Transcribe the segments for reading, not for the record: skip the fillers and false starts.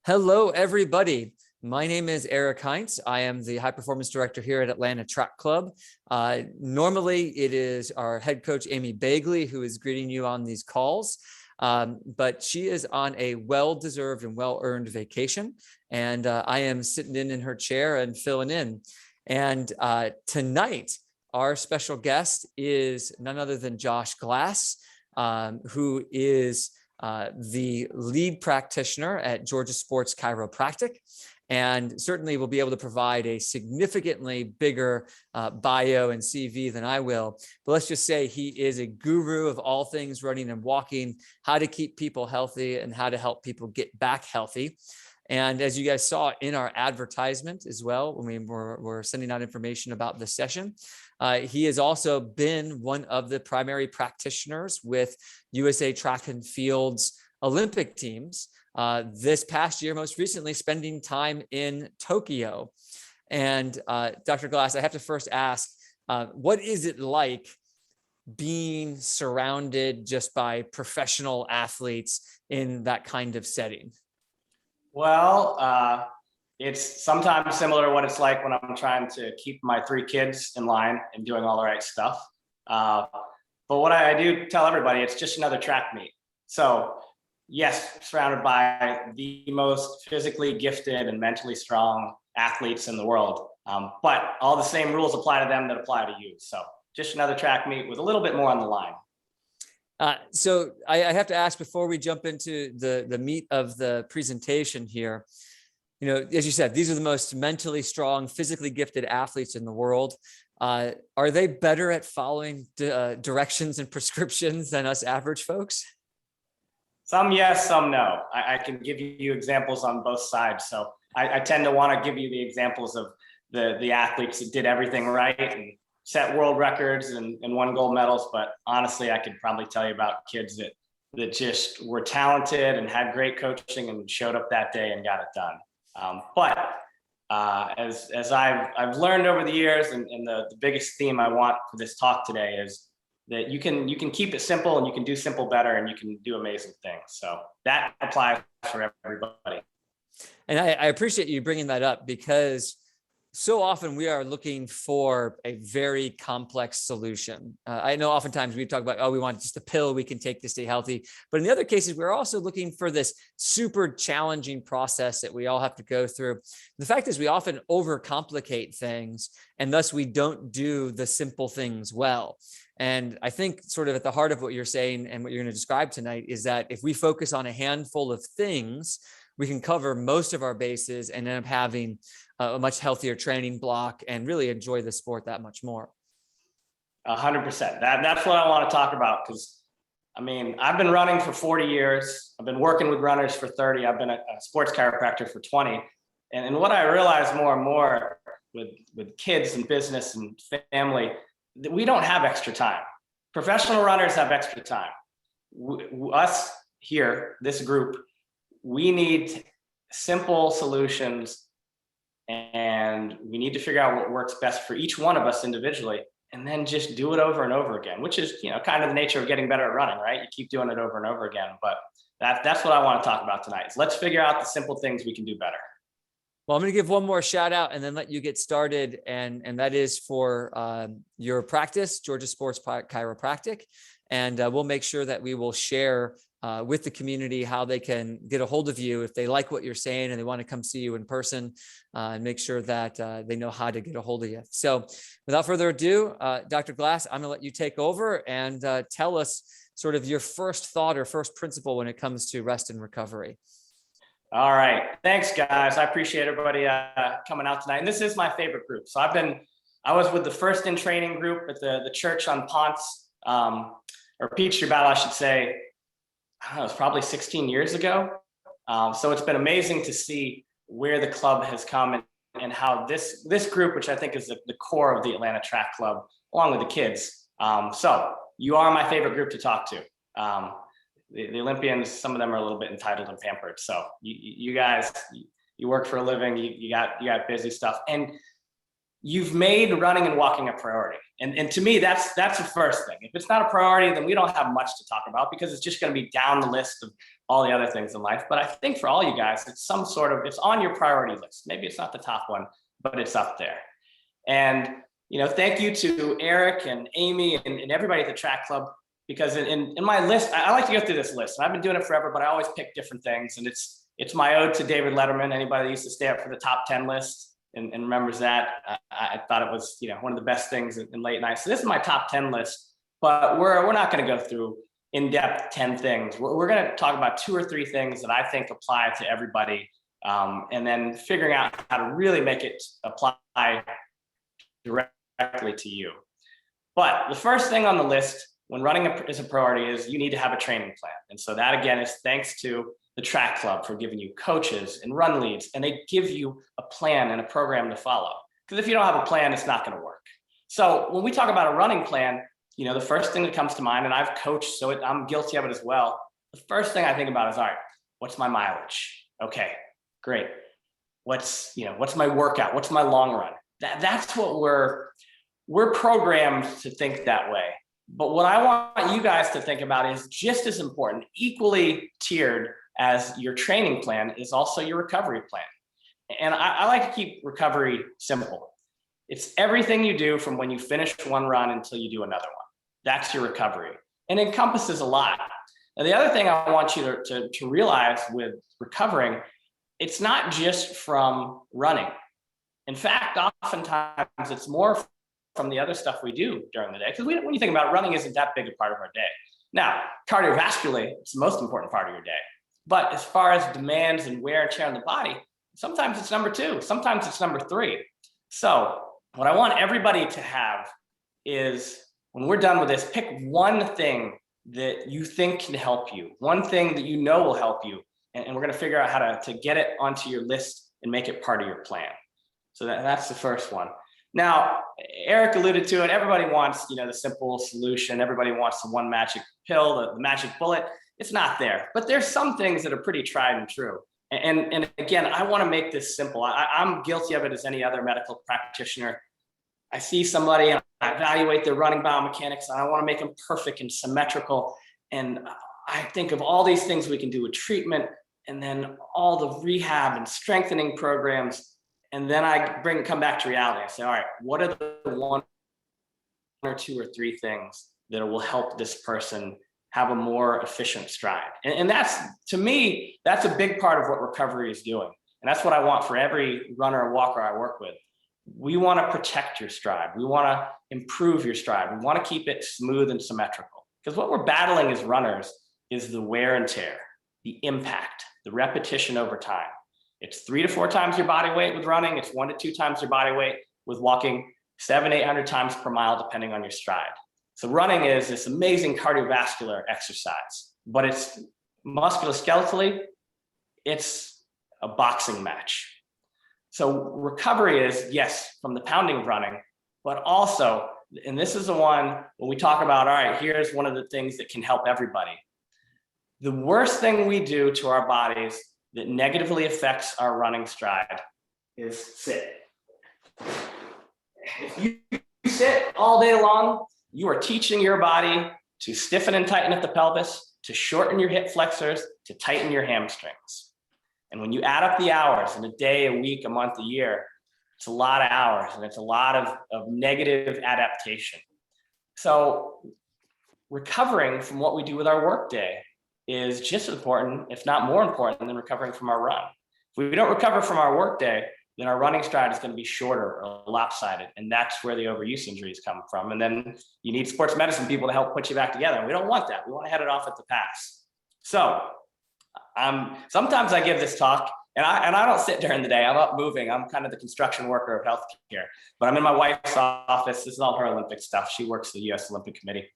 Hello, everybody. My name is Eric Heinz. I am the high performance director here at Atlanta Track Club. Normally, it is our head coach, Amy Bagley, who is greeting you on these calls. But she is on a well-deserved and well-earned vacation. And I am sitting in her chair and filling in. And tonight, our special guest is none other than Josh Glass, who is the lead practitioner at Georgia Sports Chiropractic, and certainly will be able to provide a significantly bigger bio and CV than I will. But let's just say he is a guru of all things running and walking, how to keep people healthy and how to help people get back healthy. And as you guys saw in our advertisement as well, when we were sending out information about this session, he has also been one of the primary practitioners with USA Track and Field's Olympic teams this past year, most recently spending time in Tokyo. And Dr. Glass, I have to first ask, what is it like being surrounded just by professional athletes in that kind of setting? Well, it's sometimes similar to what it's like when I'm trying to keep my 3 kids in line and doing all the right stuff. But what I do tell everybody, it's just another track meet. So yes, surrounded by the most physically gifted and mentally strong athletes in the world. But all the same rules apply to them that apply to you. So just another track meet with a little bit more on the line. So I have to ask before we jump into the meat of the presentation here, you know, as you said, these are the most mentally strong, physically gifted athletes in the world. Are they better at following directions and prescriptions than us average folks? Some yes, some no. I can give you examples on both sides. So I tend to want to give you the examples of the athletes that did everything right and set world records and won gold medals. But honestly, I could probably tell you about kids that just were talented and had great coaching and showed up that day and got it done. But as I've learned over the years, and the biggest theme I want for this talk today is that you can keep it simple and you can do simple better and you can do amazing things. So that applies for everybody. And I appreciate you bringing that up, because so often we are looking for a very complex solution. I know oftentimes we talk about, oh, we want just a pill we can take to stay healthy. But in the other cases, we're also looking for this super challenging process that we all have to go through. The fact is we often overcomplicate things, and thus we don't do the simple things well. And I think sort of at the heart of what you're saying and what you're going to describe tonight is that if we focus on a handful of things, we can cover most of our bases and end up having a much healthier training block and really enjoy the sport that much more. 100%. That's what I want to talk about, because I mean, I've been running for 40 years. I've been working with runners for 30. I've been a sports chiropractor for 20. And what I realize more and more with kids and business and family, that we don't have extra time. Professional runners have extra time. Us here, this group, we need simple solutions, and we need to figure out what works best for each one of us individually, and then just do it over and over again, which is, you know, kind of the nature of getting better at running, right? You keep doing it over and over again. But that's what I want to talk about tonight. Is let's figure out the simple things we can do better. Well, I'm going to give one more shout out and then let you get started. And that is for your practice, Georgia Sports Chiropractic. And we'll make sure that we will share with the community how they can get a hold of you if they like what you're saying and they want to come see you in person, and make sure that they know how to get a hold of you. So without further ado, Dr. Glass, I'm going to let you take over and tell us sort of your first thought or first principle when it comes to rest and recovery. All right. Thanks, guys. I appreciate everybody coming out tonight. And this is my favorite group. So I was with the first in training group at the church on Ponce, or Peachtree Battle, I should say. I don't know, it was probably 16 years ago. So it's been amazing to see where the club has come and how this group, which I think is the core of the Atlanta Track Club, along with the kids. So you are my favorite group to talk to. The Olympians, some of them are a little bit entitled and pampered. So you guys, you work for a living, you got busy stuff. And you've made running and walking a priority. And to me, that's the first thing. If it's not a priority, then we don't have much to talk about because it's just going to be down the list of all the other things in life. But I think for all you guys, it's it's on your priority list. Maybe it's not the top one, but it's up there. And, thank you to Eric and Amy and everybody at the track club, because in my list, I like to go through this list, and I've been doing it forever, but I always pick different things. And it's my ode to David Letterman. Anybody that used to stay up for the top 10 list and remembers that, I thought it was, one of the best things in late night. So this is my top 10 list, but we're not going to go through in-depth 10 things. We're going to talk about 2 or 3 things that I think apply to everybody, and then figuring out how to really make it apply directly to you. But the first thing on the list when running is a priority is you need to have a training plan. And so that, again, is thanks to the track club for giving you coaches and run leads, and they give you a plan and a program to follow. Because if you don't have a plan, it's not going to work. So when we talk about a running plan, the first thing that comes to mind, and I've coached, so I'm guilty of it as well. The first thing I think about is, all right, what's my mileage? Okay, great. What's my workout? What's my long run? That's what we're programmed to think that way. But what I want you guys to think about is just as important, equally tiered as your training plan is also your recovery plan. And I like to keep recovery simple. It's everything you do from when you finish one run until you do another one. That's your recovery. And it encompasses a lot. And the other thing I want you to realize with recovering, it's not just from running. In fact, oftentimes it's more from the other stuff we do during the day. Because when you think about it, running isn't that big a part of our day. Now, cardiovascularly, it's the most important part of your day. But as far as demands and wear and tear on the body, sometimes it's number 2, sometimes it's number 3. So what I want everybody to have is, when we're done with this, pick one thing that you think can help you, one thing that will help you, and we're going to figure out how to get it onto your list and make it part of your plan. So that's the first one. Now, Eric alluded to it. Everybody wants, the simple solution. Everybody wants the one magic pill, the magic bullet. It's not there, but there's some things that are pretty tried and true. And again, I want to make this simple. I'm guilty of it as any other medical practitioner. I see somebody and I evaluate their running biomechanics, and I want to make them perfect and symmetrical. And I think of all these things we can do with treatment, and then all the rehab and strengthening programs. And then I come back to reality. I say, all right, what are the 1 or 2 or 3 things that will help this person have a more efficient stride? And that's, to me, that's a big part of what recovery is doing. And that's what I want for every runner or walker I work with. We want to protect your stride. We want to improve your stride. We want to keep it smooth and symmetrical. Because what we're battling as runners is the wear and tear, the impact, the repetition over time. It's 3 to 4 times your body weight with running. It's 1 to 2 times your body weight with walking, 700-800 times per mile, depending on your stride. So running is this amazing cardiovascular exercise, but it's musculoskeletally, it's a boxing match. So recovery is, yes, from the pounding of running, but also, and this is the one when we talk about, all right, here's one of the things that can help everybody. The worst thing we do to our bodies that negatively affects our running stride is sit. If you sit all day long, you are teaching your body to stiffen and tighten at the pelvis, to shorten your hip flexors, to tighten your hamstrings. And when you add up the hours in a day, a week, a month, a year, it's a lot of hours, and it's a lot of negative adaptation. So recovering from what we do with our workday is just as important, if not more important, than recovering from our run. If we don't recover from our workday, then our running stride is going to be shorter or lopsided. And that's where the overuse injuries come from. And then you need sports medicine people to help put you back together. And we don't want that. We want to head it off at the pass. So sometimes I give this talk, and I don't sit during the day. I'm up moving. I'm kind of the construction worker of healthcare. But I'm in my wife's office. This is all her Olympic stuff. She works for the U.S. Olympic Committee.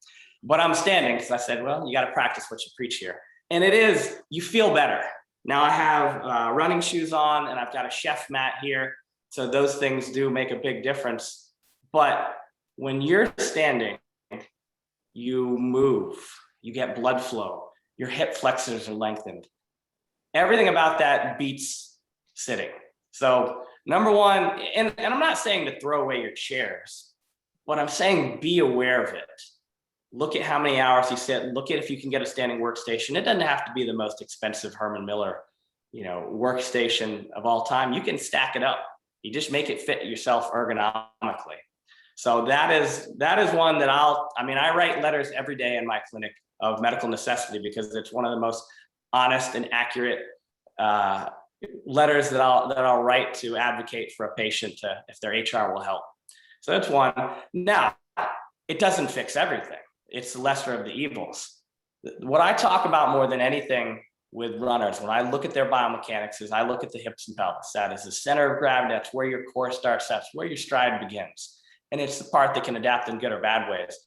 But I'm standing because I said, well, you got to practice what you preach here. And it is, you feel better. Now I have running shoes on, and I've got a chef mat here. So those things do make a big difference. But when you're standing, you move, you get blood flow, your hip flexors are lengthened. Everything about that beats sitting. So Number one, and I'm not saying to throw away your chairs, but I'm saying be aware of it. Look at how many hours you sit. Look at if you can get a standing workstation. It doesn't have to be the most expensive Herman Miller, workstation of all time. You can stack it up. You just make it fit yourself ergonomically. So that is one that I write letters every day in my clinic of medical necessity because it's one of the most honest and accurate letters that I'll write to advocate for a patient if their HR will help. So that's one. Now, it doesn't fix everything. It's the lesser of the evils. What I talk about more than anything with runners, when I look at their biomechanics, is I look at the hips and pelvis. That is the center of gravity. That's where your core starts. That's where your stride begins. And it's the part that can adapt in good or bad ways.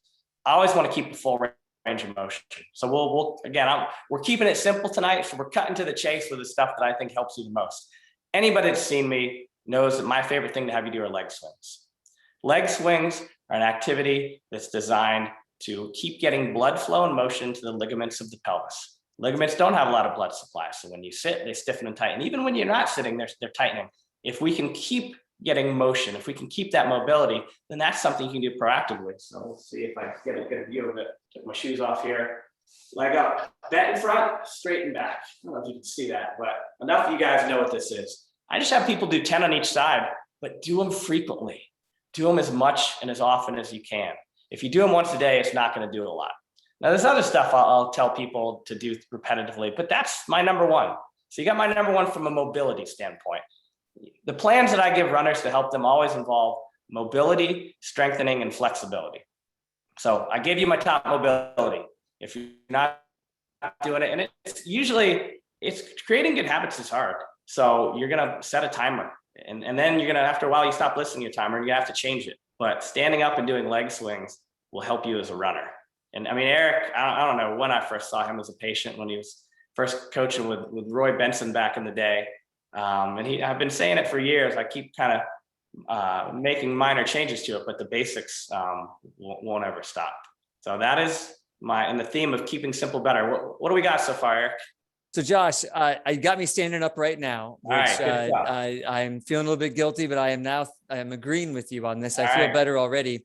I always want to keep the full range of motion. So we're keeping it simple tonight. So we're cutting to the chase with the stuff that I think helps you the most. Anybody that's seen me knows that my favorite thing to have you do are leg swings. Leg swings are an activity that's designed to keep getting blood flow and motion to the ligaments of the pelvis. Ligaments don't have a lot of blood supply. So when you sit, they stiffen and tighten. Even when you're not sitting, they're tightening. If we can keep getting motion, if we can keep that mobility, then that's something you can do proactively. So let's see if I can get a good view of it. Take my shoes off here. Leg up, bent in front, straight and back. I don't know if you can see that, but enough of you guys know what this is. I just have people do 10 on each side, but do them frequently. Do them as much and as often as you can. If you do them once a day, it's not going to do it a lot. Now, there's other stuff I'll tell people to do repetitively, but that's my number one. So you got my number one from a mobility standpoint. The plans that I give runners to help them always involve mobility, strengthening, and flexibility. So I gave you my top mobility. If you're not doing it, and it's creating good habits is hard. So you're going to set a timer. And then you're going to, after a while, you stop listening to your timer and you have to change it. But standing up and doing leg swings will help you as a runner. And I mean, Eric, I don't know when I first saw him as a patient, when he was first coaching with Roy Benson back in the day. And I've been saying it for years. I keep kind of making minor changes to it, but the basics won't ever stop. So that is and the theme of keeping simple better. What do we got so far, Eric? So Josh, I got me standing up right now, which I'm feeling a little bit guilty, but I am agreeing with you on this. I feel better already.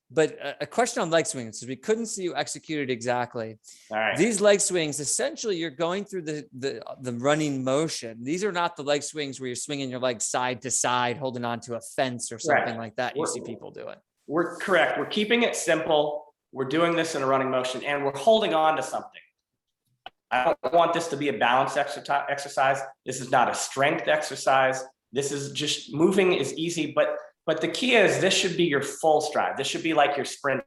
But a question on leg swings, because we couldn't see you execute it exactly. All right. These leg swings, essentially, you're going through the running motion. These are not the leg swings where you're swinging your legs side to side, holding onto a fence or something like that. You see people do it. We're correct. We're keeping it simple. We're doing this in a running motion, and we're holding on to something. I don't want this to be a balance exercise. This is not a strength exercise. This is just moving is easy, but the key is this should be your full stride. This should be like you're sprinting.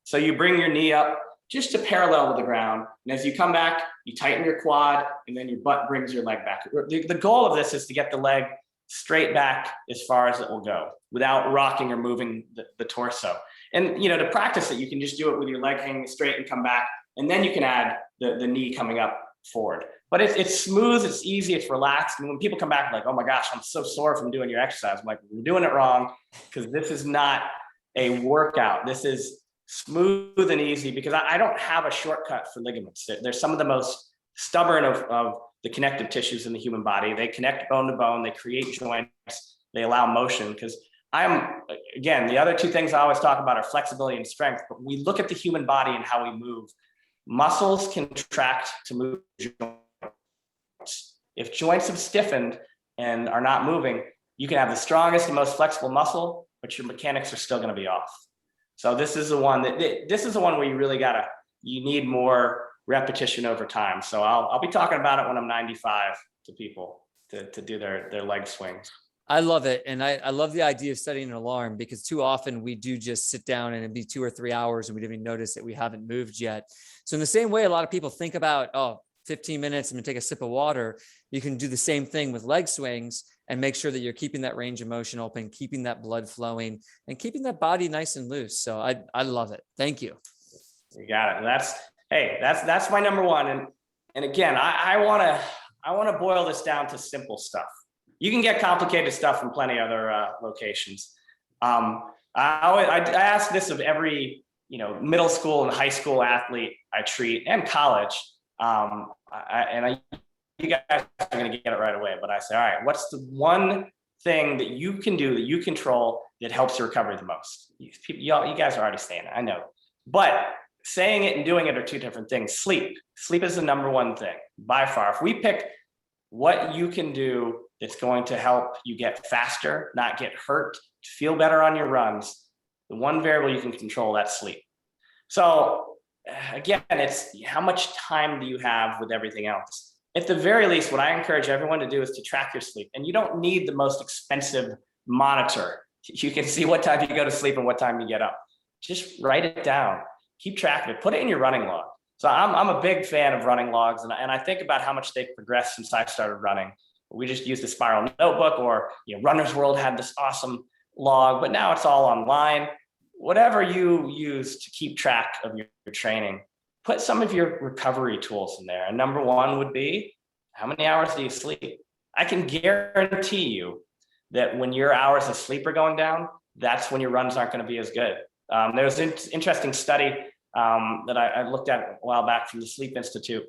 So you bring your knee up just to parallel with the ground. And as you come back, you tighten your quad and then your butt brings your leg back. The goal of this is to get the leg straight back as far as it will go without rocking or moving the torso. And to practice it, you can just do it with your leg hanging straight and come back. And then you can add the knee coming up forward. But it's smooth, it's easy, it's relaxed. And when people come back like, oh my gosh, I'm so sore from doing your exercise. I'm like, we're doing it wrong because this is not a workout. This is smooth and easy because I don't have a shortcut for ligaments. They're some of the most stubborn of the connective tissues in the human body. They connect bone to bone, they create joints, they allow motion because again, the other two things I always talk about are flexibility and strength, but we look at the human body and how we move. Muscles contract to move joints. If joints have stiffened and are not moving, you can have the strongest and most flexible muscle, but your mechanics are still going to be off. So this is the one where you really you need more repetition over time. So I'll be talking about it when I'm 95 to people to do their leg swings. I love it. And I love the idea of setting an alarm because too often we do just sit down and it'd be 2 or 3 hours and we didn't even notice that we haven't moved yet. So in the same way, a lot of people think about, 15 minutes, I'm going to take a sip of water. You can do the same thing with leg swings and make sure that you're keeping that range of motion open, keeping that blood flowing and keeping that body nice and loose. So I love it. Thank you. You got it. That's my number one. And again, I want to boil this down to simple stuff. You can get complicated stuff from plenty of other locations. I ask this of every middle school and high school athlete I treat and college. You guys are going to get it right away, but I say, all right, what's the one thing that you can do, that you control, that helps your recovery the most? You guys are already saying it, I know. But saying it and doing it are two different things. Sleep is the number one thing by far. If we pick what you can do that's going to help you get faster, not get hurt, feel better on your runs, the one variable you can control, that's sleep. So again, it's how much time do you have with everything else? At the very least, what I encourage everyone to do is to track your sleep. And you don't need the most expensive monitor. You can see what time you go to sleep and what time you get up. Just write it down. Keep track of it. Put it in your running log. So I'm a big fan of running logs, and I think about how much they've progressed since I started running. We just used a spiral notebook, or Runner's World had this awesome log, but now it's all online. Whatever you use to keep track of your training, put some of your recovery tools in there. And number one would be, how many hours do you sleep? I can guarantee you that when your hours of sleep are going down, that's when your runs aren't going to be as good. There was an interesting study that I looked at a while back from the Sleep Institute,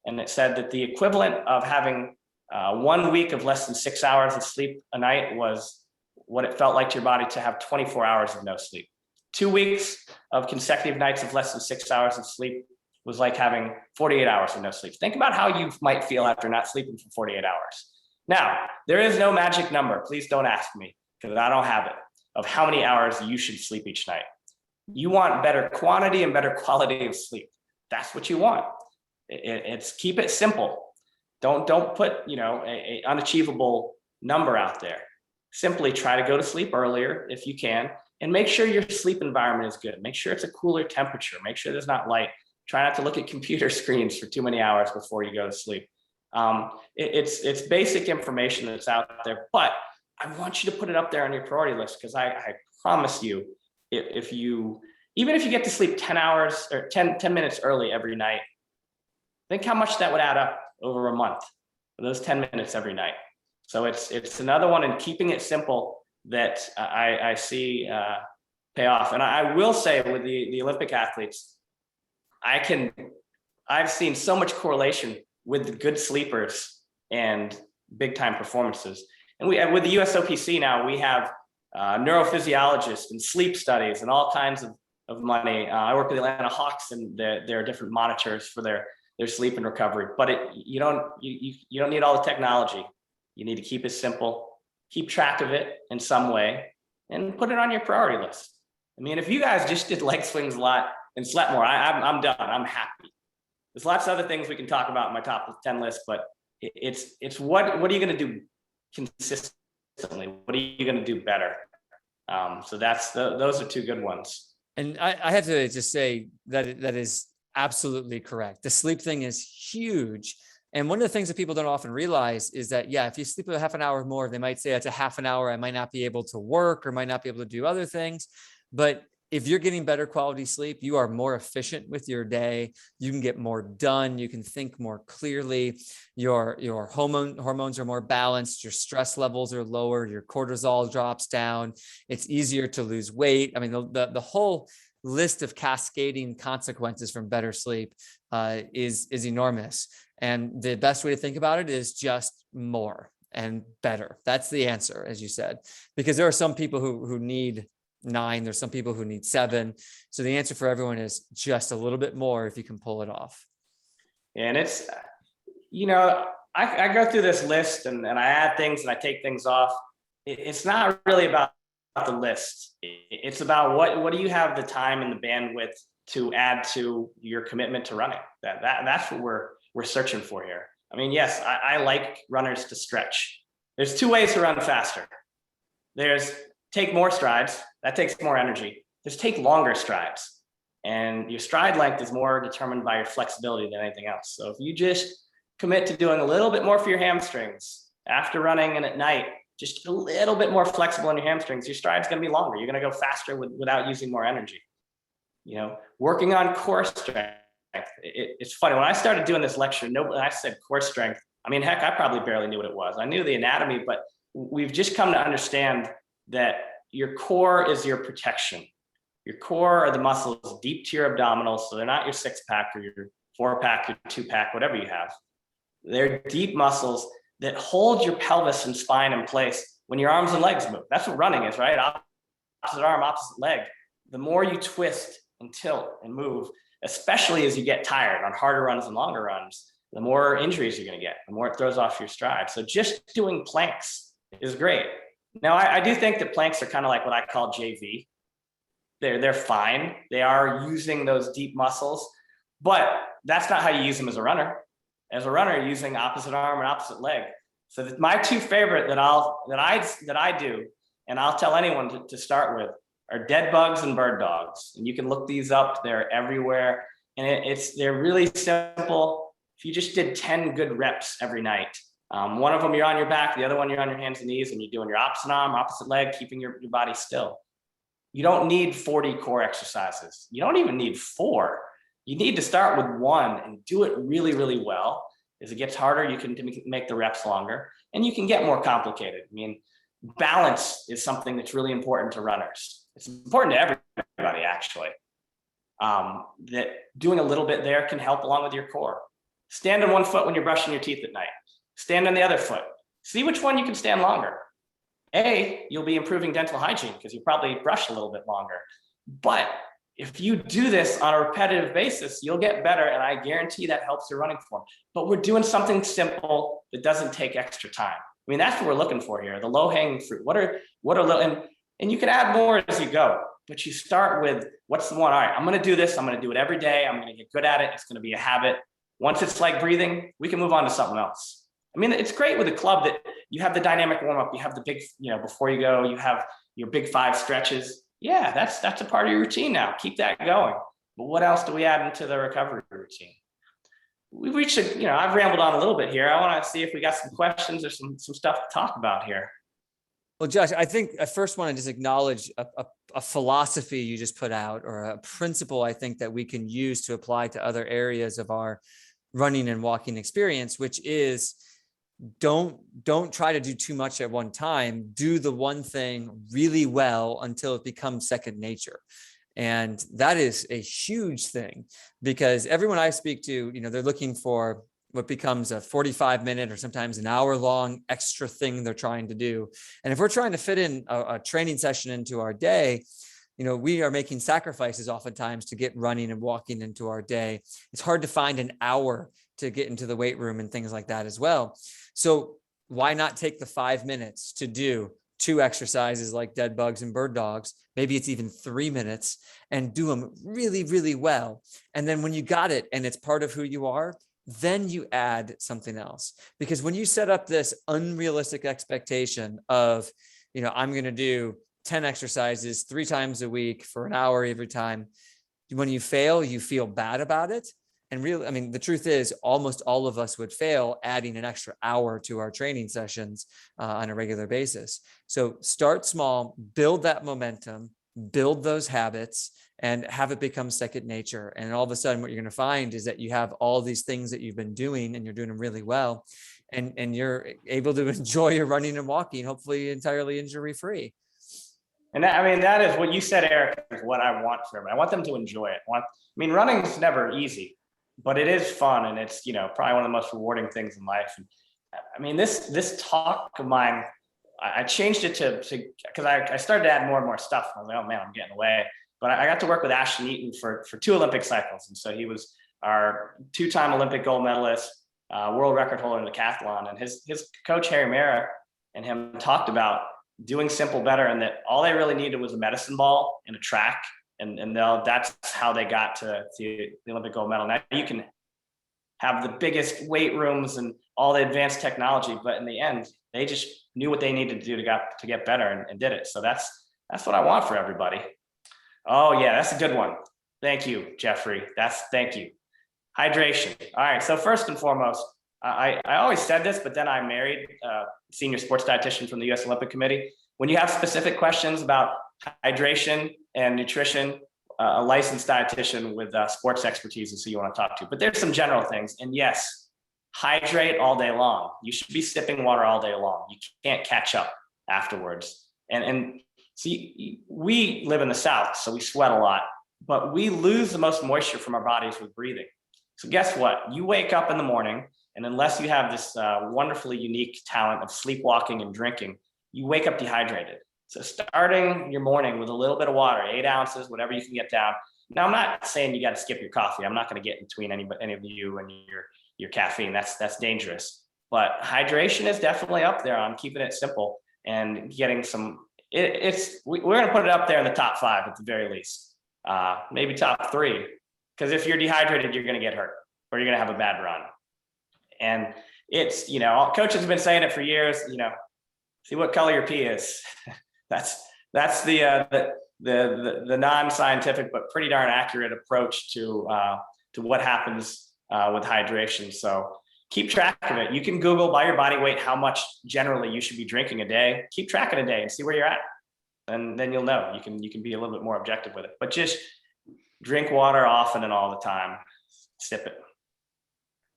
and it said that the equivalent of having 1 week of less than 6 hours of sleep a night was what it felt like to your body to have 24 hours of no sleep. 2 weeks of consecutive nights of less than 6 hours of sleep was like having 48 hours of no sleep. Think about how you might feel after not sleeping for 48 hours. Now, there is no magic number. Please don't ask me, because I don't have it, of how many hours you should sleep each night. You want better quantity and better quality of sleep. That's what you want. It's keep it simple. Don't put a unachievable number out there. Simply try to go to sleep earlier if you can, and make sure your sleep environment is good. Make sure it's a cooler temperature. Make sure there's not light. Try not to look at computer screens for too many hours before you go to sleep. It's basic information that's out there, but I want you to put it up there on your priority list, because I promise you, even if you get to sleep 10 hours or 10 minutes early every night, think how much that would add up over a month for those 10 minutes every night. So it's another one in keeping it simple that I see pay off. And I will say with the Olympic athletes, I've seen so much correlation with the good sleepers and big time performances. And with the USOPC now, we have neurophysiologists and sleep studies and all kinds of money. I work with the Atlanta Hawks, and there are different monitors for their sleep and recovery. But you don't need all the technology. You need to keep it simple, keep track of it in some way, and put it on your priority list. I mean, if you guys just did leg swings a lot and slept more, I'm done. I'm happy. There's lots of other things we can talk about in my top 10 list, but it's what are you going to do consistently? What are you going to do better? So those are two good ones. And I have to just say that that is absolutely correct. The sleep thing is huge. And one of the things that people don't often realize is that, if you sleep a half an hour more, they might say it's a half an hour. I might not be able to work or might not be able to do other things. But if you're getting better quality sleep, you are more efficient with your day. You can get more done. You can think more clearly. Your hormones are more balanced. Your stress levels are lower. Your cortisol drops down. It's easier to lose weight. I mean, the whole list of cascading consequences from better sleep is enormous. And the best way to think about it is just more and better. That's the answer, as you said, because there are some people who need 9. There's some people who need 7. So the answer for everyone is just a little bit more if you can pull it off. And it's, I go through this list and I add things and I take things off. It's not really about the list. It's about what do you have the time and the bandwidth to add to your commitment to running. That's what we're searching for here. I mean, yes, I like runners to stretch. There's 2 ways to run faster. There's take more strides. That takes more energy. There's take longer strides. And your stride length is more determined by your flexibility than anything else. So if you just commit to doing a little bit more for your hamstrings after running and at night, just a little bit more flexible in your hamstrings, your stride's going to be longer. You're going to go faster without using more energy. Working on core strength. It's funny, when I started doing this lecture, I said core strength. I mean, heck, I probably barely knew what it was. I knew the anatomy, but we've just come to understand that your core is your protection. Your core are the muscles deep to your abdominals, so they're not your 6-pack or your 4-pack, your 2-pack, whatever you have. They're deep muscles that hold your pelvis and spine in place when your arms and legs move. That's what running is, right? Opposite arm, opposite leg. The more you twist and tilt and move, especially as you get tired on harder runs and longer runs, the more injuries you're going to get, the more it throws off your stride. So just doing planks is great. Now, I do think that planks are kind of like what I call JV. They're fine. They are using those deep muscles, but that's not how you use them as a runner. As a runner, you're using opposite arm and opposite leg. So my two favorite that I do, and I'll tell anyone to start with, are dead bugs and bird dogs. And you can look these up. They're everywhere. And they're really simple. If you just did 10 good reps every night, one of them you're on your back, the other one you're on your hands and knees, and you're doing your opposite arm, opposite leg, keeping your body still. You don't need 40 core exercises. You don't even need 4. You need to start with 1 and do it really, really well. As it gets harder, you can make the reps longer, and you can get more complicated. I mean, balance is something that's really important to runners. It's important to everybody, actually. That doing a little bit there can help along with your core. Stand on one foot when you're brushing your teeth at night. Stand on the other foot. See which one you can stand longer. You'll be improving dental hygiene because you probably brush a little bit longer. But if you do this on a repetitive basis, you'll get better, and I guarantee that helps your running form. But we're doing something simple that doesn't take extra time. I mean, that's what we're looking for here, the low-hanging fruit. What are little, and you can add more as you go, but you start with what's the one, all right, I'm gonna do this, I'm gonna do it every day, I'm gonna get good at it, it's gonna be a habit. Once it's like breathing, we can move on to something else. I mean, it's great with a club that you have the dynamic warm-up, you have the big, before you go, you have your big 5 stretches. Yeah, that's a part of your routine now. Keep that going. But what else do we add into the recovery routine? We've reached I've rambled on a little bit here. I want to see if we got some questions or some stuff to talk about here. Well, Josh, I think I first want to just acknowledge a philosophy you just put out, or a principle I think that we can use to apply to other areas of our running and walking experience, which is don't try to do too much at one time. Do the one thing really well until it becomes second nature. And that is a huge thing, because everyone I speak to, they're looking for what becomes a 45-minute or sometimes an hour-long extra thing they're trying to do. And if we're trying to fit in a training session into our day, we are making sacrifices oftentimes to get running and walking into our day. It's hard to find an hour to get into the weight room and things like that as well. So why not take the 5 minutes to do 2 exercises like dead bugs and bird dogs? Maybe it's even 3 minutes, and do them really, really well. And then when you got it and it's part of who you are, then you add something else. Because when you set up this unrealistic expectation of, I'm going to do 10 exercises 3 times a week for an hour every time, when you fail, you feel bad about it. And really, the truth is almost all of us would fail adding an extra hour to our training sessions on a regular basis. So start small, build that momentum, build those habits, and have it become second nature. And all of a sudden, what you're going to find is that you have all these things that you've been doing and you're doing them really well. And you're able to enjoy your running and walking, hopefully entirely injury-free. And that is what you said, Eric, is what I want for everybody. I want them to enjoy it. Running is never easy, but it is fun, and it's probably one of the most rewarding things in life. And this talk of mine, I changed it to because I started to add more and more stuff. I was like, oh man, I'm getting away. But I got to work with Ashton Eaton for 2 Olympic cycles, and so he was our 2-time Olympic gold medalist, world record holder in the decathlon, and his coach Harry Mara and him talked about doing simple better, and that all they really needed was a medicine ball and a track. And that's how they got to the Olympic gold medal. Now you can have the biggest weight rooms and all the advanced technology, but in the end, they just knew what they needed to do to get better and did it. So that's what I want for everybody. Oh yeah, that's a good one. Thank you, Jeffrey. Thank you. Hydration. All right. So first and foremost, I always said this, but then I married a senior sports dietitian from the U.S. Olympic Committee. When you have specific questions about hydration and nutrition, a licensed dietitian with sports expertise is who you want to talk to. But there's some general things. And yes, hydrate all day long. You should be sipping water all day long. You can't catch up afterwards. And see, we live in the South, so we sweat a lot, but we lose the most moisture from our bodies with breathing. So guess what? You wake up in the morning, and unless you have this wonderfully unique talent of sleepwalking and drinking, you wake up dehydrated. So starting your morning with a little bit of water, 8 ounces, whatever you can get down. Now, I'm not saying you got to skip your coffee. I'm not going to get between any of you and your caffeine. That's dangerous. But hydration is definitely up there on keeping it simple and getting some. We're going to put it up there in the top 5 at the very least, maybe top 3. Because if you're dehydrated, you're going to get hurt or you're going to have a bad run. And it's, coaches have been saying it for years. See what color your pee is. That's the non-scientific but pretty darn accurate approach to what happens with hydration. So keep track of it. You can Google by your body weight how much generally you should be drinking a day. Keep track of a day and see where you're at, and then you'll know. You can be a little bit more objective with it. But just drink water often and all the time. Sip it.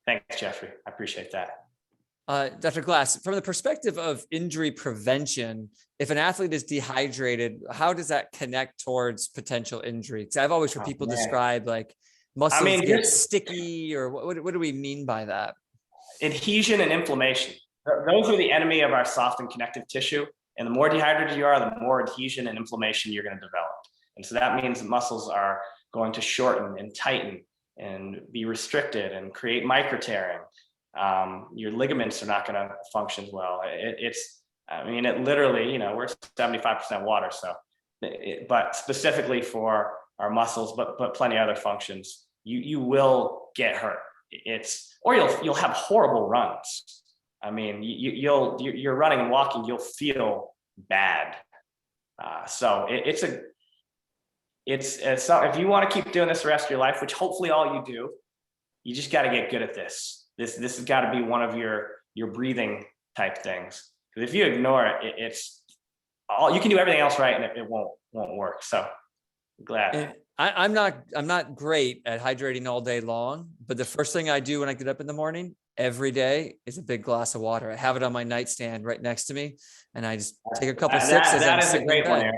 Thanks, Jeffrey. I appreciate that. Dr. Glass, from the perspective of injury prevention, if an athlete is dehydrated, how does that connect towards potential injury? Because I've always heard people describe like muscles get sticky, or what do we mean by that? Adhesion and inflammation. Those are the enemy of our soft and connective tissue. And the more dehydrated you are, the more adhesion and inflammation you're going to develop. And so that means the muscles are going to shorten and tighten and be restricted and create micro-tearing. Your ligaments are not going to function well. It literally, we're 75% water. So, but specifically for our muscles, but plenty of other functions, you will get hurt. Or you'll have horrible runs. You're running and walking, you'll feel bad. So if you want to keep doing this the rest of your life, which hopefully all you do, you just got to get good at this. This has got to be one of your breathing type things. Because if you ignore it, it's all you can do everything else right, and it won't work. So I'm glad. And I'm not great at hydrating all day long, but the first thing I do when I get up in the morning every day is a big glass of water. I have it on my nightstand right next to me, and I just take a couple sips as I'm sitting in bed.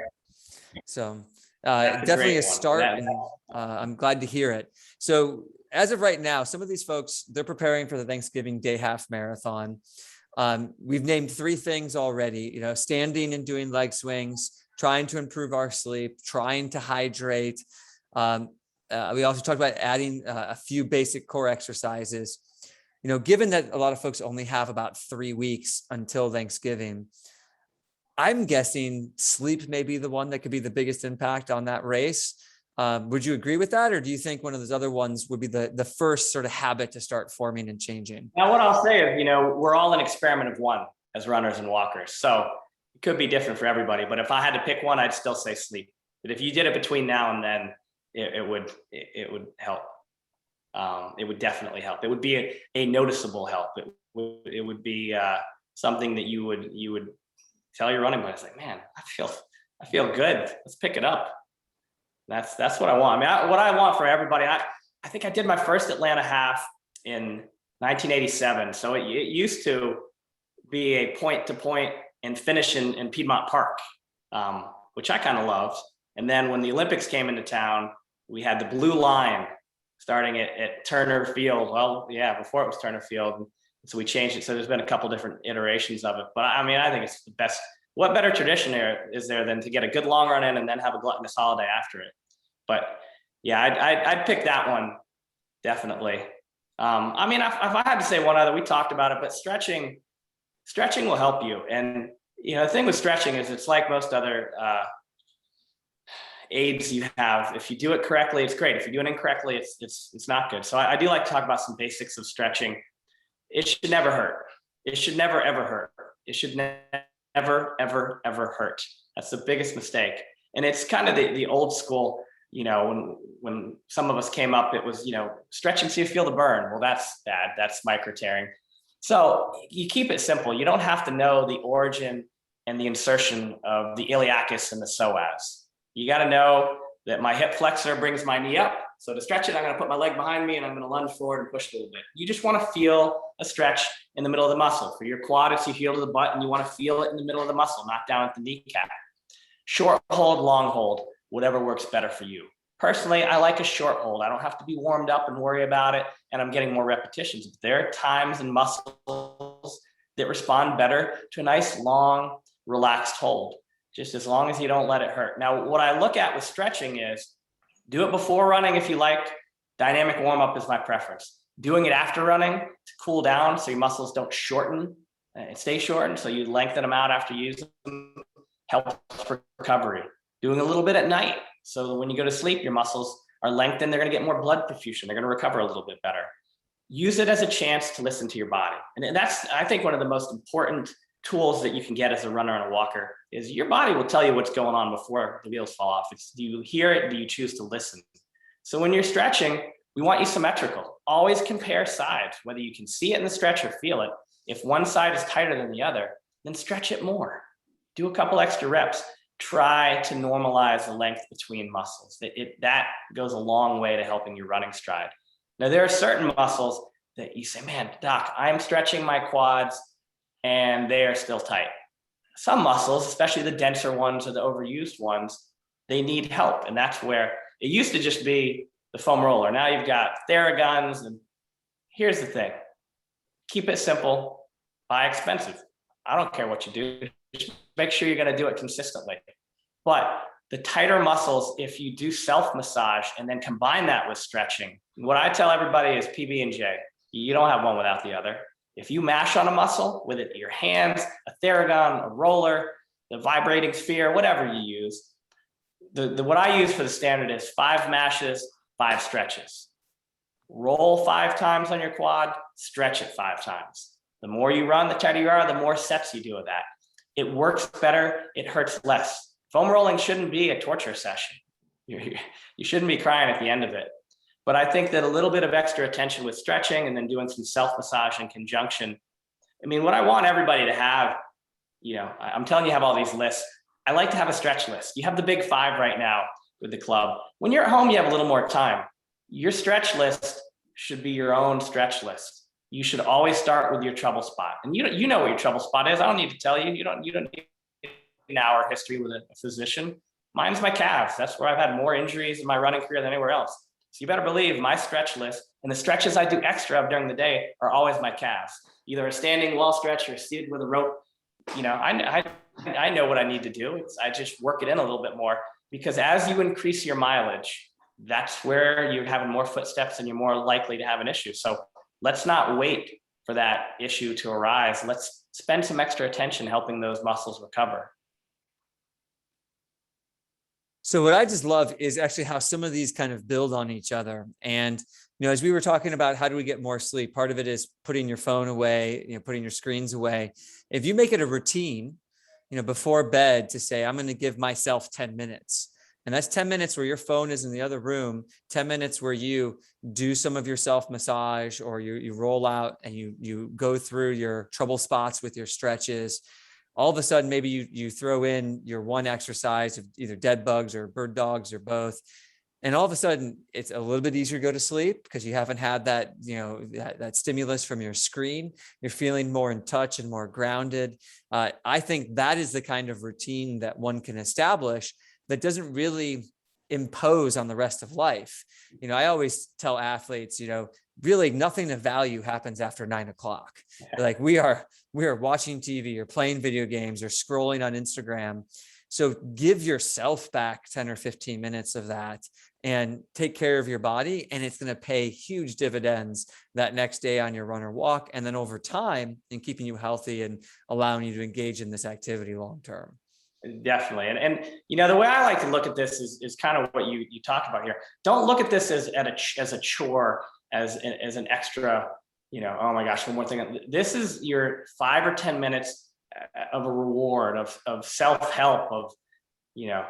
So definitely a start, and I'm glad to hear it. So as of right now, some of these folks, they're preparing for the Thanksgiving Day half marathon. We've named 3 things already, standing and doing leg swings, trying to improve our sleep, trying to hydrate. We also talked about adding a few basic core exercises. Given that a lot of folks only have about 3 weeks until Thanksgiving, I'm guessing sleep may be the one that could be the biggest impact on that race. Would you agree with that? Or do you think one of those other ones would be the first sort of habit to start forming and changing? Now, what I'll say is, we're all an experiment of one as runners and walkers. So it could be different for everybody, but if I had to pick one, I'd still say sleep. But if you did it between now and then, it would help. It would definitely help. It would be a noticeable help. It would be something that you would tell your running buddies, like, man, I feel good. Let's pick it up. That's what I want. What I want for everybody. I think I did my first Atlanta half in 1987. So it used to be a point to point and finish in Piedmont Park, which I kind of loved. And then when the Olympics came into town, we had the blue line starting at Turner Field. Well, yeah, before it was Turner Field. So we changed it. So there's been a couple different iterations of it. But I think it's the best. What better tradition is there than to get a good long run in and then have a gluttonous holiday after it? But yeah, I'd pick that one, definitely. If I had to say one other, we talked about it, but stretching will help you. And, the thing with stretching is it's like most other aids you have. If you do it correctly, it's great. If you do it incorrectly, it's not good. So I do like to talk about some basics of stretching. It should never hurt. It should never, ever hurt. It should never, ever, ever hurt. That's the biggest mistake. And it's kind of the old school, when some of us came up, it was, stretching so you feel the burn. Well, that's bad. That's micro tearing. So you keep it simple. You don't have to know the origin and the insertion of the iliacus and the psoas. You got to know that my hip flexor brings my knee up. So to stretch it, I'm going to put my leg behind me and I'm going to lunge forward and push a little bit. You just want to feel a stretch in the middle of the muscle. For your quad, it's you heel to the butt and you want to feel it in the middle of the muscle, not down at the kneecap. Short hold, long hold, whatever works better for you. Personally, I like a short hold. I don't have to be warmed up and worry about it, and I'm getting more repetitions. There are times and muscles that respond better to a nice long relaxed hold, just as long as you don't let it hurt. Now, what I look at with stretching is do it before running if you like. Dynamic warm-up is my preference. Doing it after running to cool down so your muscles don't shorten and stay shortened, so you lengthen them out after using them, helps recovery. Doing a little bit at night, so that when you go to sleep, your muscles are lengthened, they're gonna get more blood perfusion, they're gonna recover a little bit better. Use it as a chance to listen to your body. And that's, I think, one of the most important tools that you can get as a runner and a walker is your body will tell you what's going on before the wheels fall off. It's, do you hear it? Do you choose to listen? So when you're stretching, we want you symmetrical. Always compare sides, whether you can see it in the stretch or feel it. If one side is tighter than the other, then stretch it more. Do a couple extra reps. Try to normalize the length between muscles. That goes a long way to helping your running stride. Now, there are certain muscles that you say, man, doc, I'm stretching my quads and they are still tight. Some muscles, especially the denser ones or the overused ones, they need help. And that's where it used to just be the foam roller. Now you've got Theraguns. And here's the thing, keep it simple, buy expensive. I don't care what you do, just make sure you're gonna do it consistently. But the tighter muscles, if you do self-massage and then combine that with stretching, what I tell everybody is PB&J. You don't have one without the other. If you mash on a muscle with it, your hands, a Theragun, a roller, the vibrating sphere, whatever you use, what I use for the standard is 5 mashes, 5 stretches. Roll 5 times on your quad, stretch it 5 times. The more you run, the tighter you are, the more sets you do of that. It works better, it hurts less. Foam rolling shouldn't be a torture session. You shouldn't be crying at the end of it. But I think that a little bit of extra attention with stretching and then doing some self-massage in conjunction. I mean, what I want everybody to have, I'm telling you, have all these lists. I like to have a stretch list. You have the big 5 right now with the club. When you're at home, you have a little more time. Your stretch list should be your own stretch list. You should always start with your trouble spot. And you know what your trouble spot is. I don't need to tell you. You don't need an hour history with a physician. Mine's my calves. That's where I've had more injuries in my running career than anywhere else. So you better believe my stretch list and the stretches I do extra of during the day are always my calves. Either a standing wall stretch or seated with a rope. I know what I need to do. I just work it in a little bit more, because as you increase your mileage, that's where you're having more footsteps and you're more likely to have an issue. So let's not wait for that issue to arise. Let's spend some extra attention helping those muscles recover. So what I just love is actually how some of these kind of build on each other. And, as we were talking about, how do we get more sleep? Part of it is putting your phone away, putting your screens away. If you make it a routine, before bed to say, I'm going to give myself 10 minutes. And that's 10 minutes where your phone is in the other room, 10 minutes where you do some of your self-massage, or you roll out and you go through your trouble spots with your stretches. All of a sudden, maybe you throw in your one exercise of either dead bugs or bird dogs or both. And all of a sudden, it's a little bit easier to go to sleep because you haven't had that, that stimulus from your screen. You're feeling more in touch and more grounded. I think that is the kind of routine that one can establish that doesn't really impose on the rest of life. I always tell athletes, really nothing of value happens after 9 o'clock. Like we are watching TV or playing video games or scrolling on Instagram. So give yourself back 10 or 15 minutes of that and take care of your body. And it's going to pay huge dividends that next day on your run or walk. And then over time in keeping you healthy and allowing you to engage in this activity long-term. Definitely. And the way I like to look at this is kind of what you talked about here. Don't look at this as a chore, as an extra, oh my gosh, one more thing. This is your 5 or 10 minutes of a reward of self-help, of you,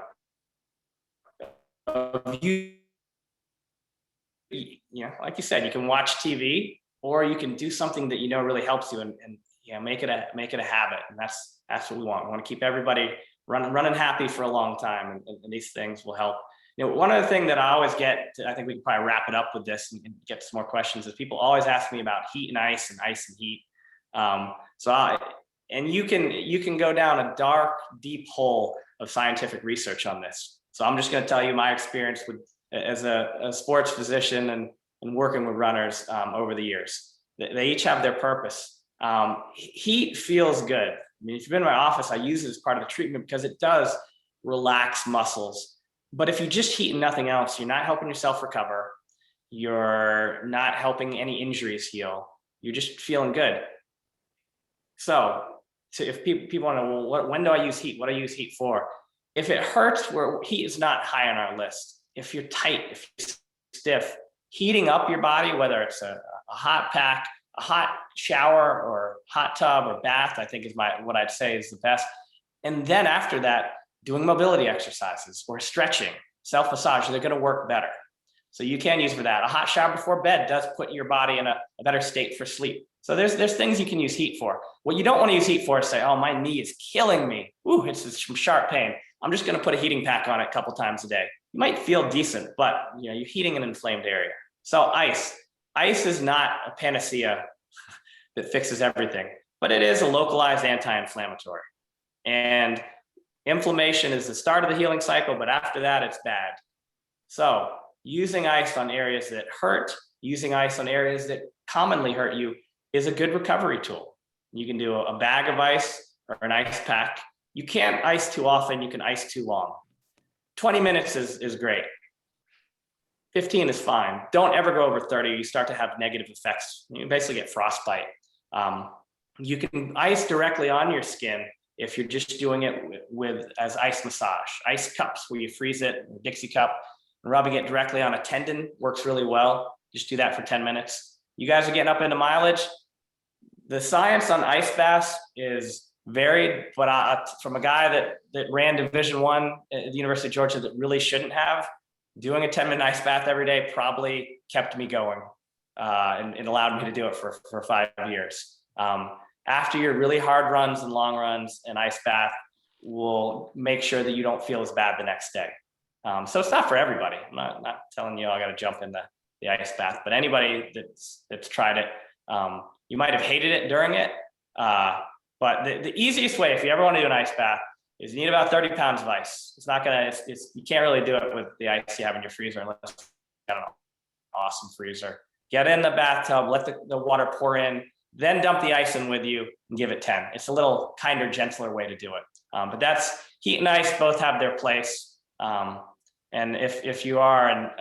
like you said, you can watch TV or you can do something that really helps you and make it a habit. And that's what we want. We want to keep everybody running happy for a long time, and these things will help. One other thing that I always get to, I think we can probably wrap it up with this and get to some more questions, is people always ask me about heat and ice and heat. You can go down a dark, deep hole of scientific research on this. So I'm just going to tell you my experience as a sports physician and working with runners over the years. They each have their purpose. Heat feels good. I mean, if you've been in my office, I use it as part of the treatment because it does relax muscles. But if you just heat and nothing else, you're not helping yourself recover. You're not helping any injuries heal. You're just feeling good. So if people want to know, well, when do I use heat? What do I use heat for? If it hurts, where heat is not high on our list. If you're tight, if you're stiff, heating up your body, whether it's a hot pack, a hot shower, or hot tub or bath, I think is what I'd say is the best. And then after that, doing mobility exercises or stretching, self-massage, they're going to work better. So you can use for that. A hot shower before bed does put your body in a better state for sleep. So there's things you can use heat for. What you don't want to use heat for is say, oh, my knee is killing me. Ooh, it's some sharp pain. I'm just going to put a heating pack on it a couple times a day. You might feel decent, but you're heating an inflamed area. So ice is not a panacea that fixes everything, but it is a localized anti-inflammatory. And inflammation is the start of the healing cycle, but after that, it's bad. So using ice on areas that hurt, using ice on areas that commonly hurt you is a good recovery tool. You can do a bag of ice or an ice pack. You can't ice too often, you can ice too long. 20 minutes is great. 15 is fine. Don't ever go over 30. You start to have negative effects. You basically get frostbite. You can ice directly on your skin if you're just doing it with as ice massage. Ice cups where you freeze it, a Dixie cup, and rubbing it directly on a tendon works really well. Just do that for 10 minutes. You guys are getting up into mileage. The science on ice baths is varied, but from a guy that ran Division I at the University of Georgia that really shouldn't have, doing a 10-minute ice bath every day probably kept me going, and it allowed me to do it for 5 years. After your really hard runs and long runs, an ice bath will make sure that you don't feel as bad the next day. So it's not for everybody. I'm not telling you I got to jump in the ice bath, but anybody that's tried it, you might have hated it during it. But the easiest way, if you ever want to do an ice bath, is you need about 30 pounds of ice. It's not gonna, you can't really do it with the ice you have in your freezer unless you got an awesome freezer. Get in the bathtub, let the water pour in, then dump the ice in with you and give it 10. It's a little kinder, gentler way to do it. But that's heat and ice both have their place. And if you are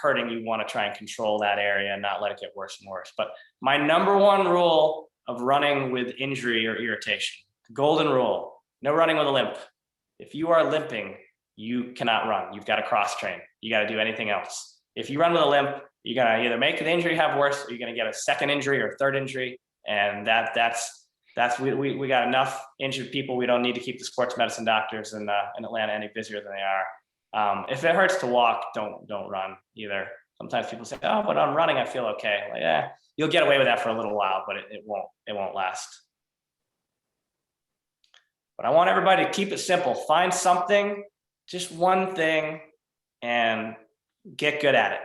hurting, you want to try and control that area and not let it get worse and worse. But my number one rule of running with injury or irritation, golden rule, no running with a limp. If you are limping, you cannot run. You've got to cross train. You got to do anything else. If you run with a limp, you're going to either make the injury have worse, or you're going to get a second injury or third injury. And we got enough injured people. We don't need to keep the sports medicine doctors in Atlanta any busier than they are. If it hurts to walk, don't run either. Sometimes people say, oh, but on running, I feel okay. Like, yeah, you'll get away with that for a little while, but it won't last. But I want everybody to keep it simple. Find something, just one thing, and get good at it.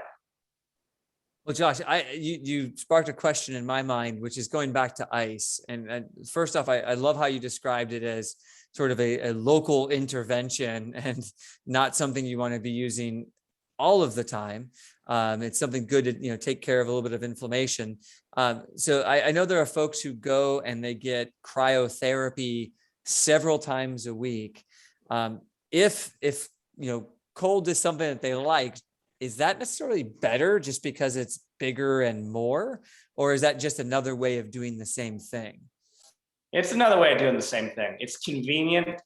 Well, Josh, you sparked a question in my mind, which is going back to ice. And first off, I love how you described it as sort of a local intervention and not something you want to be using all of the time. It's something good to take care of a little bit of inflammation. So I know there are folks who go and they get cryotherapy several times a week. If cold is something that they like, is that necessarily better just because it's bigger and more, or is that just another way of doing the same thing? It's another way of doing the same thing. It's convenient.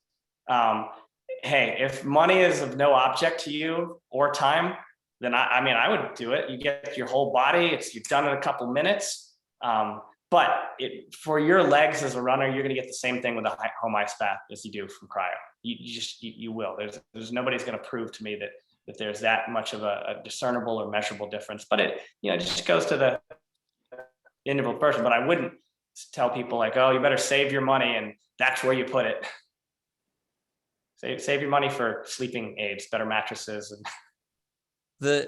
Hey, if money is of no object to you or time, then I would do it. You get your whole body. You've done it a couple minutes. But for your legs as a runner, you're going to get the same thing with a home ice bath as you do from cryo. You will. There's nobody's going to prove to me that there's that much of a discernible or measurable difference. But it just goes to the individual person. But I wouldn't tell people like, oh, you better save your money and that's where you put it. Save your money for sleeping aids, better mattresses. And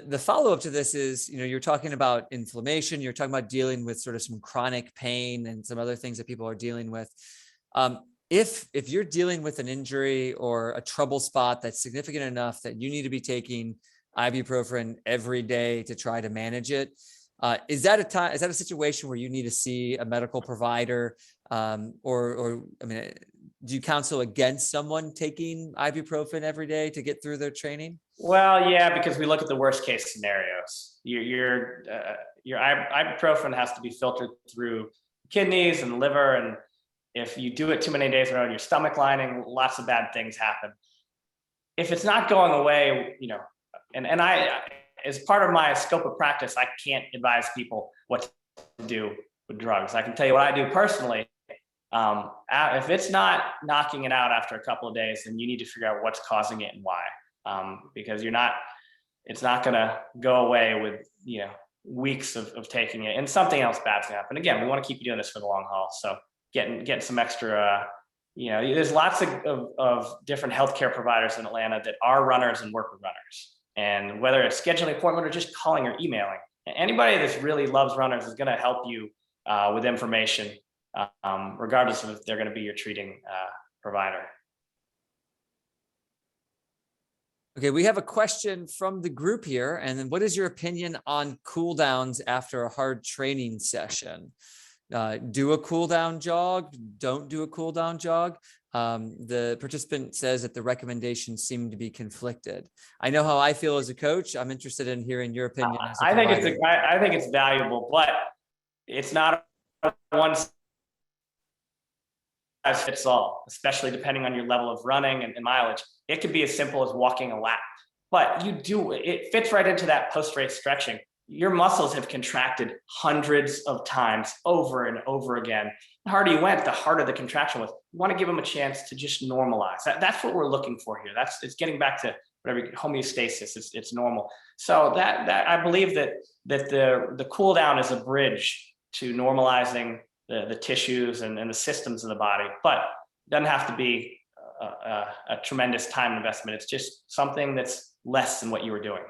the follow-up to this is, you're talking about inflammation, you're talking about dealing with sort of some chronic pain and some other things that people are dealing with. If you're dealing with an injury or a trouble spot that's significant enough that you need to be taking ibuprofen every day to try to manage it, is that a situation where you need to see a medical provider? do you counsel against someone taking ibuprofen every day to get through their training? Well, yeah, because we look at the worst case scenarios. Your ibuprofen has to be filtered through kidneys and liver, and if you do it too many days in a row, your stomach lining, lots of bad things happen. If it's not going away, and I, as part of my scope of practice, I can't advise people what to do with drugs. I can tell you what I do personally. If it's not knocking it out after a couple of days, then you need to figure out what's causing it and why. Because it's not going to go away with, weeks of taking it, and something else bad's going to happen. Again, we want to keep you doing this for the long haul. So getting some extra, there's lots of different healthcare providers in Atlanta that are runners and work with runners. And whether it's scheduling an appointment or just calling or emailing, anybody that really loves runners is going to help you with information, regardless of if they're going to be your treating provider. Okay, we have a question from the group here. And then what is your opinion on cool downs after a hard training session? Do a cool down jog, don't do a cool down jog. The participant says that the recommendations seem to be conflicted. I know how I feel as a coach. I'm interested in hearing your opinion. As a provider. I think it's valuable, but it's not one size fits all, especially depending on your level of running and mileage. It could be as simple as walking a lap, but it fits right into that post-race stretching. Your muscles have contracted hundreds of times over and over again. The harder you went, the harder the contraction was. You want to give them a chance to just normalize. That's what we're looking for here. It's getting back to whatever homeostasis. It's normal. So that I believe that the cool down is a bridge to normalizing the tissues and the systems of the body, but it doesn't have to be a tremendous time investment. It's just something that's less than what you were doing.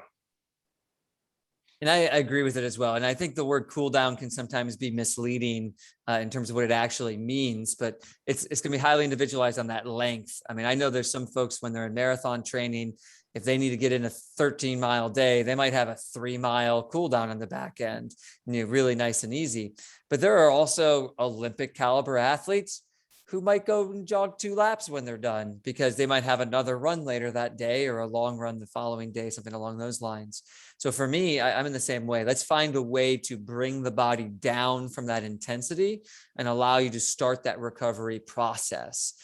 And I agree with it as well. And I think the word cool down can sometimes be misleading in terms of what it actually means, but it's going to be highly individualized on that length. I mean, I know there's some folks when they're in marathon training, if they need to get in a 13-mile day, they might have a 3-mile cool down on the back end, really nice and easy. But there are also Olympic caliber athletes who might go and jog 2 laps when they're done because they might have another run later that day or a long run the following day, something along those lines. So for me, I'm in the same way. Let's find a way to bring the body down from that intensity and allow you to start that recovery process.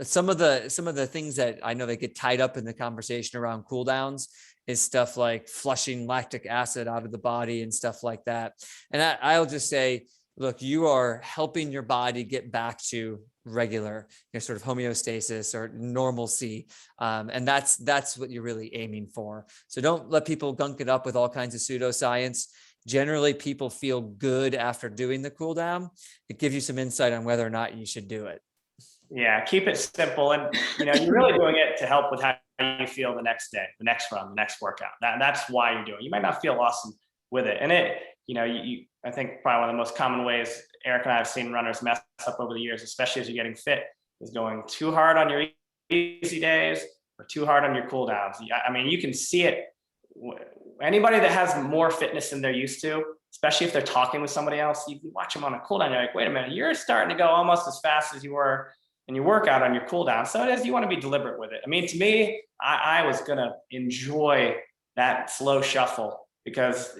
Some of the things that I know that get tied up in the conversation around cool downs is stuff like flushing lactic acid out of the body and stuff like that. And I'll just say, look, you are helping your body get back to regular, sort of homeostasis or normalcy. And that's what you're really aiming for. So don't let people gunk it up with all kinds of pseudoscience. Generally, people feel good after doing the cool down. It gives you some insight on whether or not you should do it. Yeah, keep it simple. And, you're really doing it to help with how you feel the next day, the next run, the next workout. That's why you're doing it. You might not feel awesome with it. And I think probably one of the most common ways Eric and I have seen runners mess up over the years, especially as you're getting fit, is going too hard on your easy days or too hard on your cool downs. I mean, you can see it. Anybody that has more fitness than they're used to, especially if they're talking with somebody else, you can watch them on a cool down. You're like, wait a minute, you're starting to go almost as fast as you were in your workout on your cool down. So it is, you want to be deliberate with it. I mean, to me, I was going to enjoy that slow shuffle because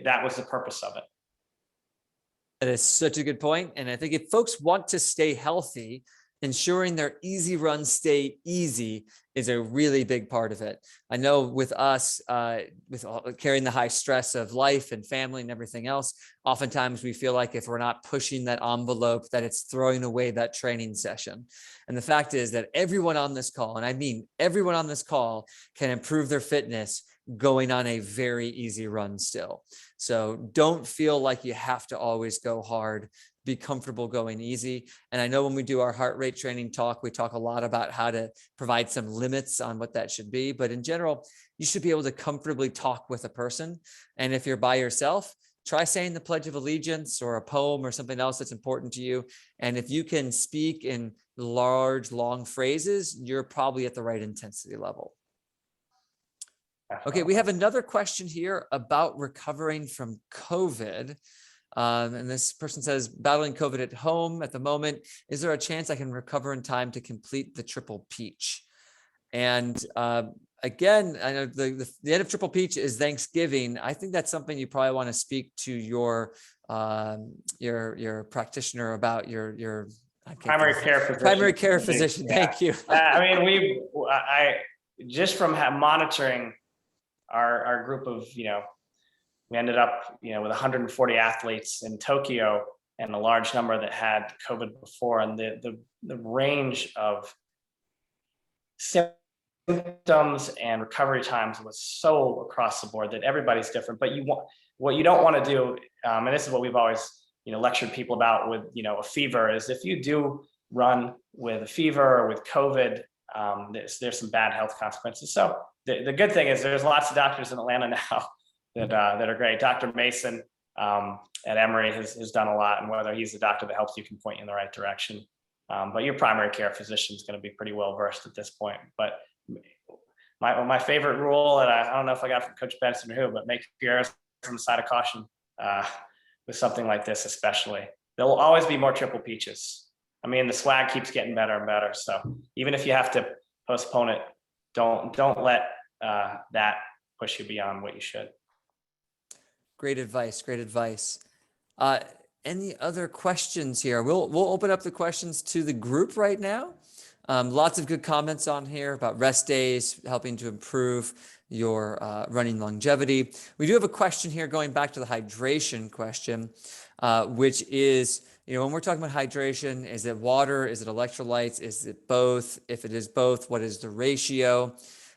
that was the purpose of it. That is such a good point. And I think if folks want to stay healthy, ensuring their easy runs stay easy is a really big part of it. I know with us, with carrying the high stress of life and family and everything else, oftentimes we feel like if we're not pushing that envelope, that it's throwing away that training session. And the fact is that everyone on this call, and I mean everyone on this call, can improve their fitness going on a very easy run still. So don't feel like you have to always go hard. Be comfortable going easy. And I know when we do our heart rate training talk, we talk a lot about how to provide some limits on what that should be. But in general, you should be able to comfortably talk with a person. And if you're by yourself, try saying the Pledge of Allegiance or a poem or something else that's important to you. And if you can speak in large, long phrases, you're probably at the right intensity level. Okay, we have another question here about recovering from COVID. And this person says, battling COVID at home at the moment. Is there a chance I can recover in time to complete the Triple Peach? And again, I know the end of Triple Peach is Thanksgiving. I think that's something you probably want to speak to your practitioner about, your Primary care physician. Primary care physician. Yeah. Thank you. I mean, I just from monitoring our group of, we ended up, with 140 athletes in Tokyo and a large number that had COVID before, and the range of symptoms and recovery times was so across the board that everybody's different. But what you don't want to do, and this is what we've always lectured people about with a fever, is if you do run with a fever or with COVID, there's some bad health consequences. So the good thing is there's lots of doctors in Atlanta now that are great. Dr. Mason at Emory has done a lot, and whether he's the doctor that helps you can point you in the right direction. But your primary care physician is going to be pretty well versed at this point. But my favorite rule, and I don't know if I got it from Coach Benson or who, but make your errors from the side of caution with something like this, especially. There will always be more Triple Peaches. I mean, the swag keeps getting better and better. So even if you have to postpone it, don't let that push you beyond what you should. Great advice. Great advice. Any other questions here? We'll open up the questions to the group right now. Lots of good comments on here about rest days, helping to improve your running longevity. We do have a question here going back to the hydration question, which is, when we're talking about hydration, is it water? Is it electrolytes? Is it both? If it is both, what is the ratio?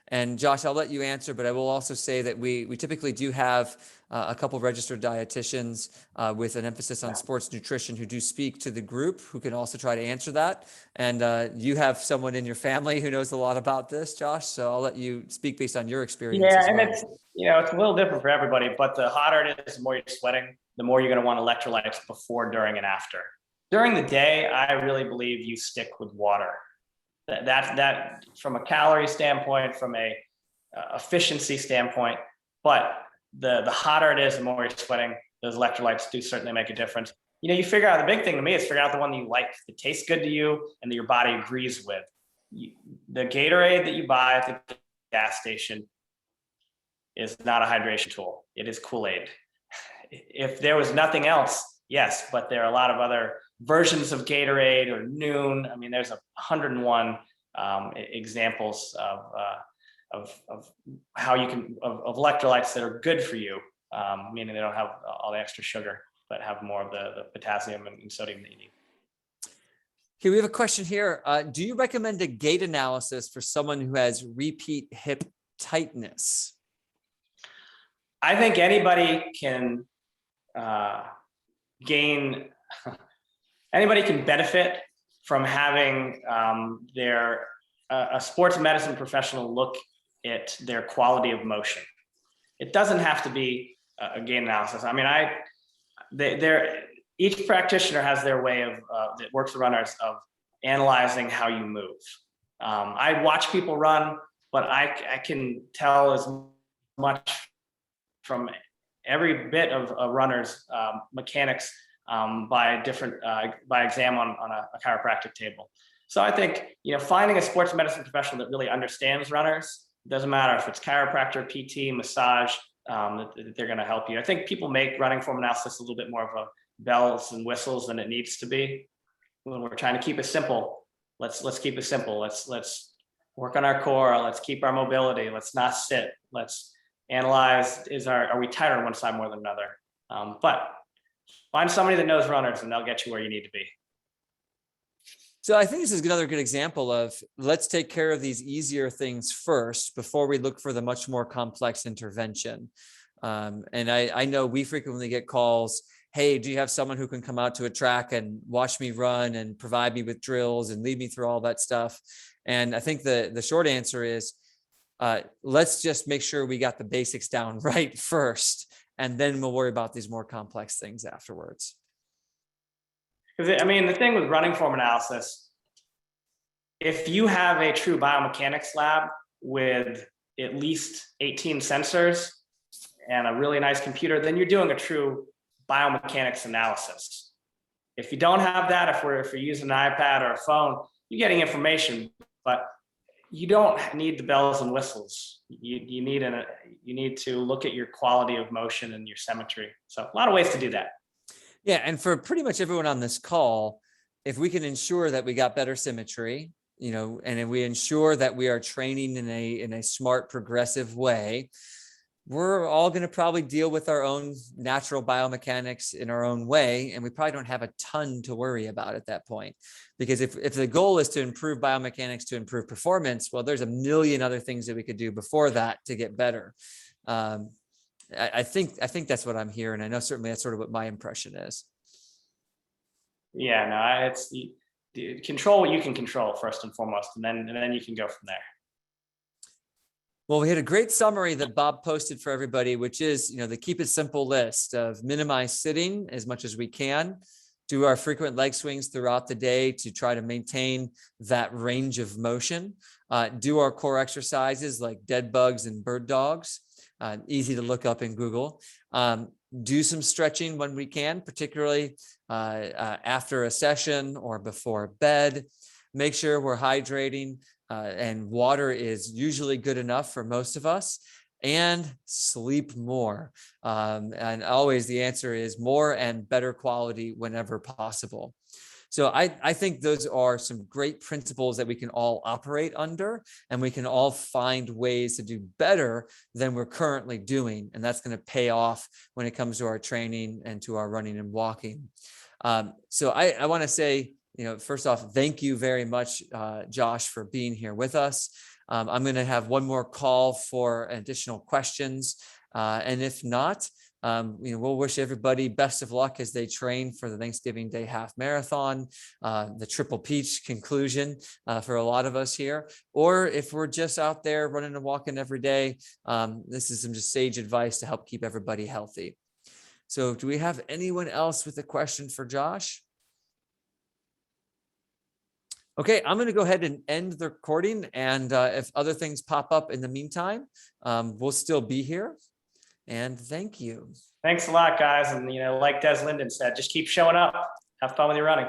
And Josh, I'll let you answer, but I will also say that we typically do have a couple registered dietitians with an emphasis on sports nutrition who do speak to the group, who can also try to answer that. And you have someone in your family who knows a lot about this, Josh, so I'll let you speak based on your experience. Yeah, as and well. it's it's a little different for everybody, but the hotter it is, the more you're sweating, the more you're going to want electrolytes before, during, and after. During the day, I really believe you stick with water. That from a calorie standpoint, from a efficiency standpoint, but the hotter it is, the more you're sweating, those electrolytes do certainly make a difference. You figure out, the big thing to me is figure out the one that you like, that tastes good to you and that your body agrees with. The Gatorade that you buy at the gas station is not a hydration tool. It is Kool-Aid. If there was nothing else, yes, but there are a lot of other versions of Gatorade or Noon. I mean, there's 101 examples of how you can, of electrolytes that are good for you, meaning they don't have all the extra sugar, but have more of the potassium and sodium that you need. Okay, we have a question here. Do you recommend a gait analysis for someone who has repeat hip tightness? I think anybody can anybody can benefit from having a sports medicine professional look at their quality of motion. It doesn't have to be a gait analysis. I mean, each practitioner has their way of that works with runners of analyzing how you move. I watch people run, but I can tell as much from every bit of a runner's mechanics by exam on a chiropractic table. So I think finding a sports medicine professional that really understands runners, doesn't matter if it's chiropractor, PT, massage, that they're going to help you. I think people make running form analysis a little bit more of a bells and whistles than it needs to be. When we're trying to keep it simple, let's keep it simple. Let's work on our core. Let's keep our mobility. Let's not sit. Let's analyze, are we tighter on one side more than another? But find somebody that knows runners and they'll get you where you need to be. So I think this is another good example of, let's take care of these easier things first before we look for the much more complex intervention. And I know we frequently get calls, hey, do you have someone who can come out to a track and watch me run and provide me with drills and lead me through all that stuff? And I think the short answer is, let's just make sure we got the basics down right first, and then we'll worry about these more complex things afterwards. Because I mean, the thing with running form analysis, if you have a true biomechanics lab with at least 18 sensors and a really nice computer, then you're doing a true biomechanics analysis. If you don't have that, if you're using an iPad or a phone, you're getting information, but you don't need the bells and whistles. You need to look at your quality of motion and your symmetry. So a lot of ways to do that. Yeah, and for pretty much everyone on this call, if we can ensure that we got better symmetry, and if we ensure that we are training in a smart, progressive way, we're all going to probably deal with our own natural biomechanics in our own way. And we probably don't have a ton to worry about at that point. Because if the goal is to improve biomechanics, to improve performance, well, there's a million other things that we could do before that to get better. I think that's what I'm hearing. I know certainly that's sort of what my impression is. Yeah, no, it's control what you can control first and foremost, and then you can go from there. Well, we had a great summary that Bob posted for everybody, which is, the keep it simple list of minimize sitting as much as we can, do our frequent leg swings throughout the day to try to maintain that range of motion, do our core exercises like dead bugs and bird dogs, easy to look up in Google, do some stretching when we can, particularly after a session or before bed, make sure we're hydrating, and water is usually good enough for most of us, and sleep more. And always the answer is more and better quality whenever possible. So I think those are some great principles that we can all operate under, and we can all find ways to do better than we're currently doing. And that's going to pay off when it comes to our training and to our running and walking. So I want to say, first off, thank you very much, Josh, for being here with us. I'm going to have one more call for additional questions. And if not, we'll wish everybody best of luck as they train for the Thanksgiving Day half marathon, the Triple Peach conclusion for a lot of us here. Or if we're just out there running and walking every day, this is some just sage advice to help keep everybody healthy. So do we have anyone else with a question for Josh? Okay, I'm going to go ahead and end the recording. And if other things pop up in the meantime, we'll still be here. And thank you. Thanks a lot, guys. And, like Des Linden said, just keep showing up. Have fun with your running.